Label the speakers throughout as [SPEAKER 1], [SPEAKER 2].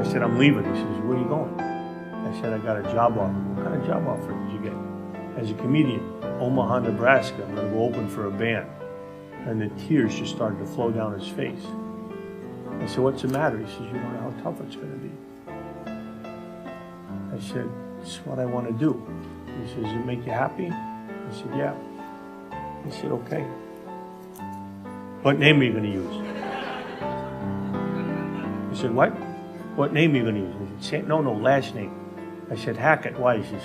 [SPEAKER 1] I said, I'm leaving. He says, where are you going? I said, I got a job offer. What kind of job offer did you get? As a comedian, Omaha, Nebraska. I'm going to go open for a band. And the tears just started to flow down his face. I said, what's the matter? He says, you don't know how tough it's going to be. I said, it's what I want to do. He says, does it make you happy? I said, yeah. He said, okay. What name are you going to use? He said, what? What name are you going to use? He said, no, last name. I said, Hackett. Why? He says,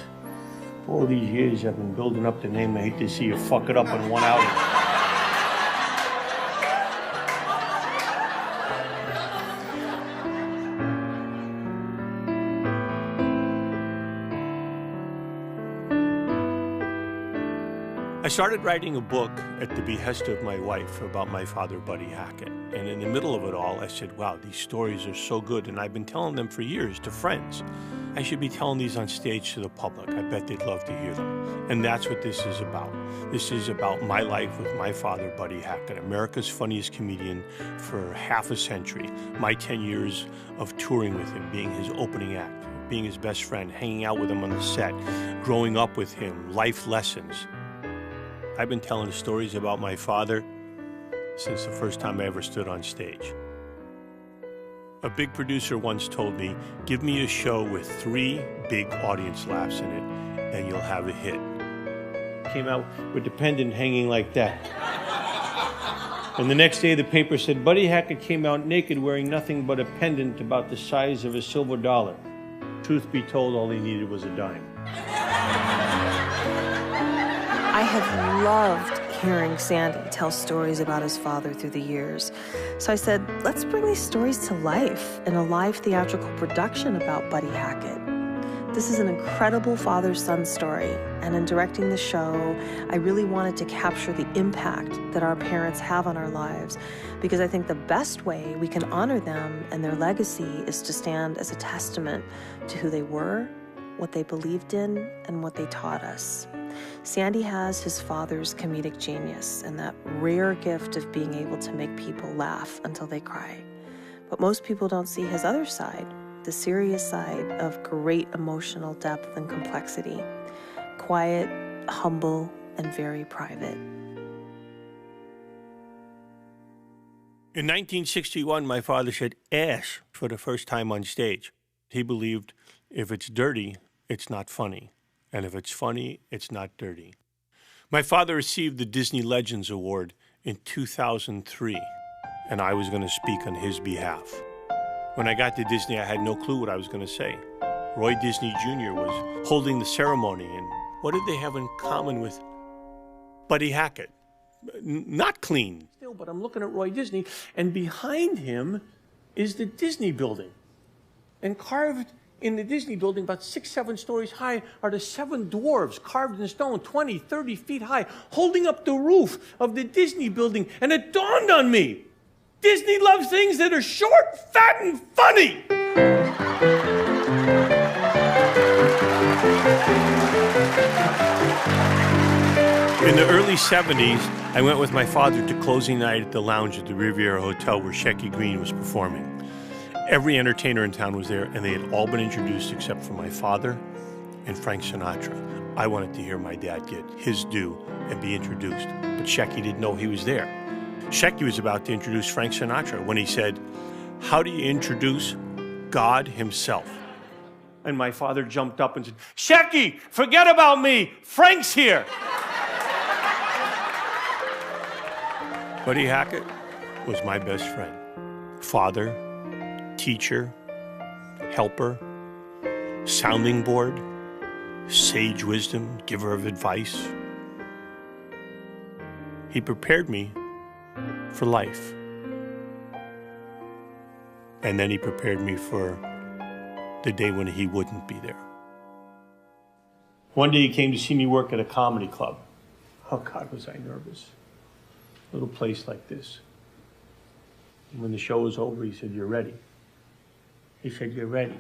[SPEAKER 1] for all these years I've been building up the name. I hate to see you fuck it up in one outing. I started writing a book at the behest of my wife about my father, Buddy Hackett. And in the middle of it all, I said, wow, these stories are so good. And I've been telling them for years to friends. I should be telling these on stage to the public. I bet they'd love to hear them. And that's what this is about. This is about my life with my father, Buddy Hackett, America's funniest comedian for half a century. My 10 years of touring with him, being his opening act, being his best friend, hanging out with him on the set, growing up with him, life lessons. I've been telling stories about my father since the first time I ever stood on stage. A big producer once told me, give me a show with 3 big audience laughs in it, and you'll have a hit. Came out with the pendant hanging like that. And the next day the paper said, Buddy Hackett came out naked wearing nothing but a pendant about the size of a silver dollar. Truth be told, all he needed was a dime.
[SPEAKER 2] I have loved hearing Sandy tell stories about his father through the years. So I said, let's bring these stories to life in a live theatrical production about Buddy Hackett. This is an incredible father-son story, and in directing the show, I really wanted to capture the impact that our parents have on our lives, because I think the best way we can honor them and their legacy is to stand as a testament to who they were, what they believed in, and what they taught us. Sandy has his father's comedic genius and that rare gift of being able to make people laugh until they cry. But most people don't see his other side, the serious side of great emotional depth and complexity. Quiet, humble, and very private.
[SPEAKER 1] In 1961, my father said ass for the first time on stage. He believed if it's dirty, it's not funny. And if it's funny, it's not dirty. My father received the Disney Legends Award in 2003, and I was going to speak on his behalf. When I got to Disney, I had no clue what I was going to say. Roy Disney Jr. was holding the ceremony, and what did they have in common with Buddy Hackett? Not clean. Still, but I'm looking at Roy Disney, and behind him is the Disney building. And carved in the Disney building, about 6, 7 stories high, are the 7 dwarves carved in stone, 20, 30 feet high, holding up the roof of the Disney building. And it dawned on me, Disney loves things that are short, fat, and funny. In the early 70s, I went with my father to closing night at the lounge at the Riviera Hotel where Shecky Greene was performing. Every entertainer in town was there, and they had all been introduced except for my father and Frank Sinatra. I wanted to hear my dad get his due and be introduced, but Shecky didn't know he was there. Shecky was about to introduce Frank Sinatra when he said, how do you introduce God himself? And my father jumped up and said, Shecky, forget about me, Frank's here. Buddy Hackett was my best friend, father, teacher, helper, sounding board, sage wisdom, giver of advice. He prepared me for life. And then he prepared me for the day when he wouldn't be there. One day he came to see me work at a comedy club. Oh God, was I nervous. Little place like this. And when the show was over, he said, you're ready. He said, you're ready.